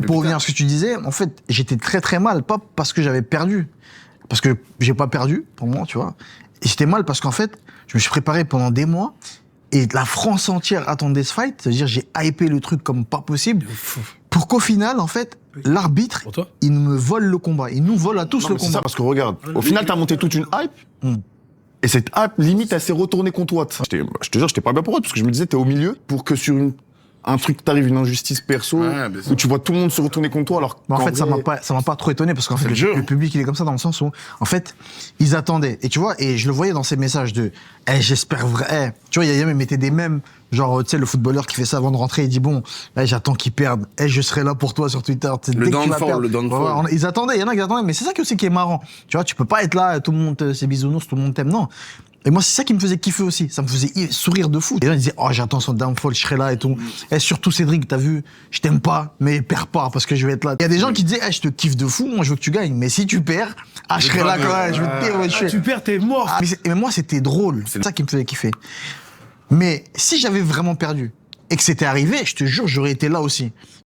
pour revenir à ce que tu disais, en fait, j'étais très très mal, pas parce que j'avais perdu, parce que j'ai pas perdu, pour moi, tu vois. Et j'étais mal parce qu'en fait, je me suis préparé pendant des mois, et la France entière attendait ce fight, c'est-à-dire j'ai hypé le truc comme pas possible, pour qu'au final, en fait, l'arbitre, il me vole le combat, il nous vole à tous le combat. C'est ça, parce que regarde, au final, t'as monté toute une hype, et cette hype, limite, elle s'est retournée contre toi. Je te jure, j'étais pas bien pour toi, parce que je me disais, t'es au milieu, pour que sur un truc, t'arrives une injustice perso, où tu vois tout le monde se retourner contre toi, alors en fait, ça m'a pas trop étonné, parce qu'en fait, le public, il est comme ça, dans le sens où, en fait, ils attendaient. Et tu vois, et je le voyais dans ces messages de, j'espère vrai, tu vois, il y a même mettait des mèmes, genre, tu sais, le footballeur qui fait ça avant de rentrer, il dit, bon, là, j'attends qu'ils perdent, je serai là pour toi sur Twitter. Le downfall. Ils attendaient, il y en a qui attendaient, mais c'est ça aussi qui est marrant. Tu vois, tu peux pas être là, tout le monde, c'est bisounours, tout le monde t'aime, non. Et moi, c'est ça qui me faisait kiffer aussi. Ça me faisait sourire de fou. Et là, ils disaient, oh, j'attends son downfall, je serai là et tout. Et surtout, Cédric, t'as vu, je t'aime pas, mais perds pas parce que je vais être là. Il y a des gens qui disaient, je te kiffe de fou, moi, je veux que tu gagnes. Mais si tu perds, je serai là quand même, je vais te dire, ouais, tu perds, t'es mort. Mais moi, c'était drôle. C'est ça qui me faisait kiffer. Mais si j'avais vraiment perdu et que c'était arrivé, je te jure, j'aurais été là aussi.